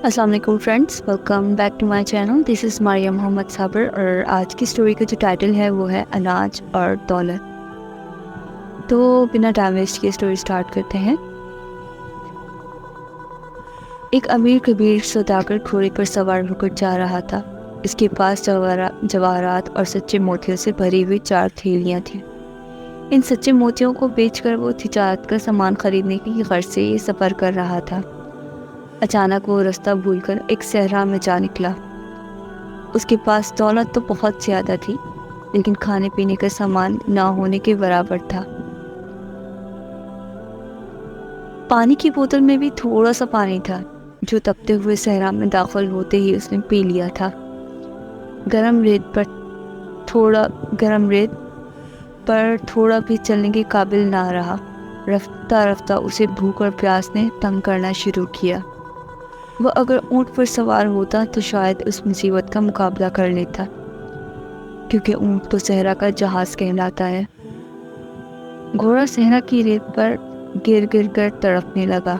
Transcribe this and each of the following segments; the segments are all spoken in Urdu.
السلام علیکم friends, welcome back to my channel. This is Maryam Muhammad Sabir, اور آج کی اسٹوری کا جو ٹائٹل ہے وہ ہے اناج اور دولت. تو بنا ٹائم ویسٹ کی اسٹوری اسٹارٹ کرتے ہیں. ایک امیر کبیر سوداگر گھوڑے پر سوار ہو کر جا رہا تھا. اس کے پاس جواہرات اور سچے موتیوں سے بھری ہوئی 4 تھیلیاں تھیں. ان سچے موتیوں کو بیچ کر وہ تجارت کا سامان خریدنے کی غرض سے یہ سفر کر رہا تھا. اچانک وہ راستہ بھول کر ایک صحرا میں جا نکلا. اس کے پاس دولت تو بہت زیادہ تھی، لیکن کھانے پینے کا سامان نہ ہونے کے برابر تھا. پانی کی بوتل میں بھی تھوڑا سا پانی تھا، جو تپتے ہوئے صحرا میں داخل ہوتے ہی اس نے پی لیا تھا. گرم ریت پر تھوڑا بھی چلنے کے قابل نہ رہا. رفتہ رفتہ اسے بھوک اور پیاس نے تنگ کرنا شروع کیا. وہ اگر اونٹ پر سوار ہوتا تو شاید اس مصیبت کا مقابلہ کر لیتا، کیونکہ اونٹ تو صحرا کا جہاز کہلاتا ہے. گھوڑا صحرا کی ریت پر گر گر کر تڑپنے لگا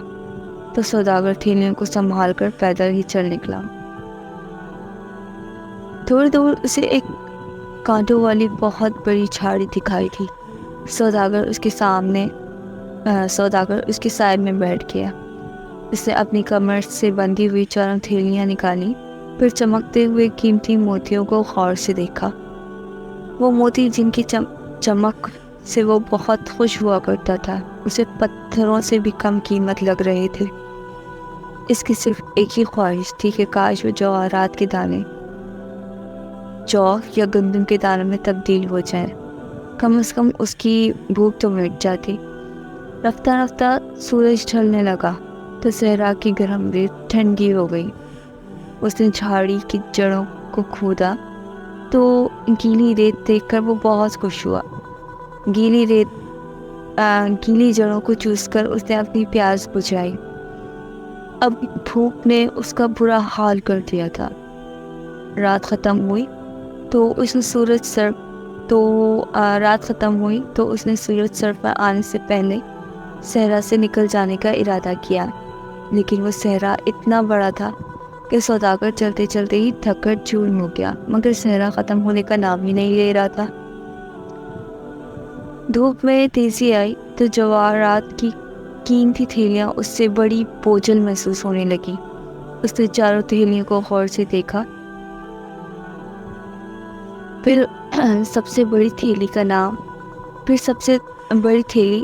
تو سوداگر تھیلیوں کو سنبھال کر پیدل ہی چل نکلا. تھوڑی دور اسے ایک کانٹوں والی بہت بڑی جھاڑی دکھائی تھی. سوداگر اس کے سائے میں بیٹھ گیا. اس نے اپنی کمر سے بندھی ہوئی 4 تھیلیاں نکالی، پھر چمکتے ہوئے قیمتی موتیوں کو غور سے دیکھا. وہ موتی جن کی چمک سے وہ بہت خوش ہوا کرتا تھا، اسے پتھروں سے بھی کم قیمت لگ رہے تھے. اس کی صرف ایک ہی خواہش تھی کہ کاش وہ جواہرات کے دانے جو یا گندم کے دانوں میں تبدیل ہو جائیں. کم از کم اس کی بھوک تو مٹ جاتی. رفتہ رفتہ سورج ڈھلنے لگا تو صحرا کی گرم ریت ٹھنڈی ہو گئی. اس نے جھاڑی کی جڑوں کو کھودا تو گیلی ریت دیکھ کر وہ بہت خوش ہوا. گیلی جڑوں کو چوس کر اس نے اپنی پیاس بجھائی. اب بھوک نے اس کا برا حال کر دیا تھا. رات ختم ہوئی تو اس نے سورج سر پر آنے سے پہلے صحرا سے نکل جانے کا ارادہ کیا. لیکن وہ صحرا اتنا بڑا تھا کہ سوداگر چلتے چلتے ہی تھک کر چورن ہو گیا، مگر صحرا ختم ہونے کا نام ہی نہیں لے رہا تھا. دھوپ میں تیزی آئی تو جواہرات کی قیمتی تھیلیاں اس سے بڑی بوجھل محسوس ہونے لگی. اس نے 4 تھیلیوں کو غور سے دیکھا، پھر سب سے بڑی تھیلی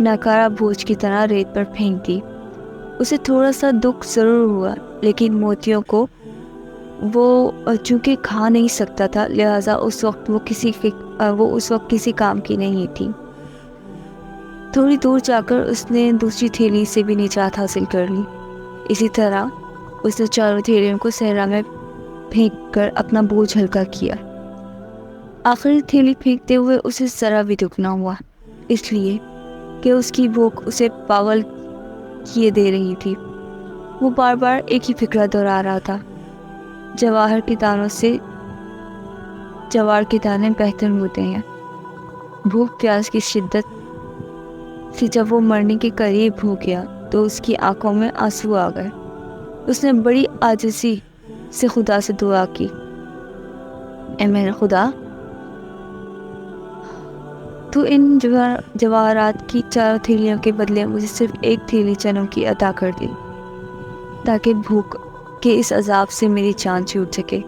ناکارہ بوجھ کی طرح ریت پر پھینک دی. اسے تھوڑا سا دکھ ضرور ہوا، لیکن موتیوں کو وہ چونکہ کھا نہیں سکتا تھا، لہٰذا اس وقت کسی کام کی نہیں تھی. تھوڑی دور جا کر اس نے دوسری تھیلی سے بھی نجات حاصل کر لی. اسی طرح اس نے 4 تھیلیوں کو صحرا میں پھینک کر اپنا بوجھ ہلکا کیا. آخری تھیلی پھینکتے ہوئے اسے ذرا بھی دکھ نہ ہوا، اس لیے کہ اس کی بھوک اسے پاگل کیے دے رہی تھی. وہ بار بار ایک ہی فکرہ دہرا رہا تھا: جواہر کے دانے بہتر ہوتے ہیں. بھوک پیاس کی شدت سے جب وہ مرنے کے قریب ہو گیا تو اس کی آنکھوں میں آنسو آ گئے. اس نے بڑی عاجزی سے خدا سے دعا کی: اے میرے خدا، تو ان جواہرات کی 4 تھیلیوں کے بدلے مجھے صرف 1 تھیلی چنوں کی عطا کر دی، تاکہ بھوک کے اس عذاب سے میری جان چھوٹ سکے.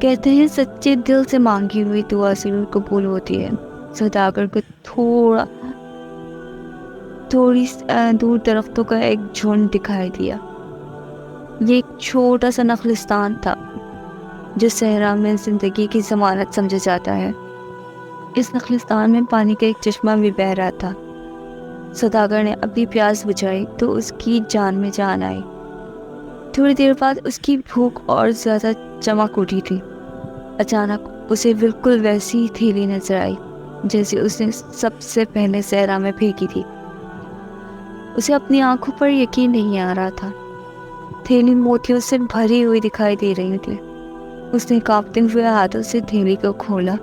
کہتے ہیں سچے دل سے مانگی ہوئی دعا ضرور قبول ہوتی ہے. سوداگر کو تھوڑی دور درختوں کا ایک جھنڈ دکھائی دیا. یہ ایک چھوٹا سا نخلستان تھا جو صحرا میں زندگی کی ضمانت سمجھا جاتا ہے. اس نخلستان میں پانی کا ایک چشمہ بھی بہہ رہا تھا. سوداگر نے اپنی پیاس بجھائی تو اس کی جان میں جان آئی. تھوڑی دیر بعد اس کی بھوک اور زیادہ چمک اٹھی تھی. اچانک اسے بالکل ویسی تھیلی نظر آئی جیسے اس نے سب سے پہلے صحرا میں پھینکی تھی. اسے اپنی آنکھوں پر یقین نہیں آ رہا تھا. تھیلی موتیوں سے بھری ہوئی دکھائی دے رہی تھی. اس نے کانپتے ہوئے ہاتھوں سے تھیلی کو کھولا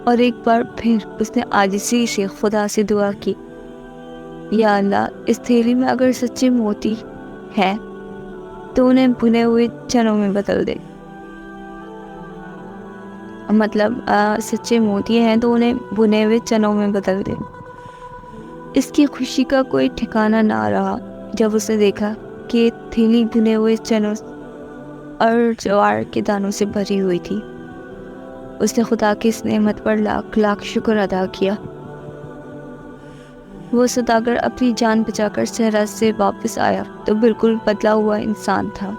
اور ایک بار پھر اس نے عاجزی سے خدا سے دعا کی: یا اللہ، اس تھیلی میں اگر سچے موتی ہیں تو انہیں بھنے ہوئے چنوں میں بدل دے. مطلب سچے موتی ہیں تو انہیں بھنے ہوئے چنوں میں بدل دے. اس کی خوشی کا کوئی ٹھکانہ نہ رہا جب اس نے دیکھا کہ تھیلی بھنے ہوئے چنوں اور جوار کے دانوں سے بھری ہوئی تھی. اس نے خدا کی اس نعمت پر لاکھ لاکھ شکر ادا کیا. وہ سوداگر اپنی جان بچا کر صحرا سے واپس آیا تو بالکل بدلا ہوا انسان تھا.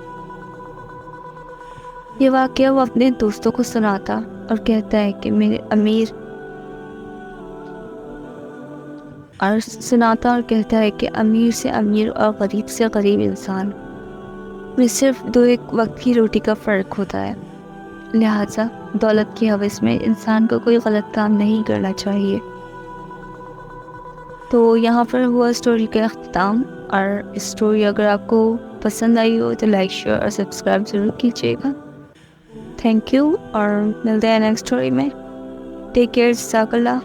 یہ واقعہ وہ اپنے دوستوں کو سناتا اور کہتا ہے کہ میرے امیر سے امیر اور غریب سے غریب انسان میں صرف ایک وقت کی روٹی کا فرق ہوتا ہے. لہٰذا دولت کی ہوس میں انسان کو کوئی غلط کام نہیں کرنا چاہیے. تو یہاں پر ہوا اسٹوری کا اختتام. اور اسٹوری اگر آپ کو پسند آئی ہو تو لائک شیئر اور سبسکرائب ضرور کیجیے گا. تھینک یو اور ملتے ہیں نیکسٹ اسٹوری میں. Take care. جزاک اللہ.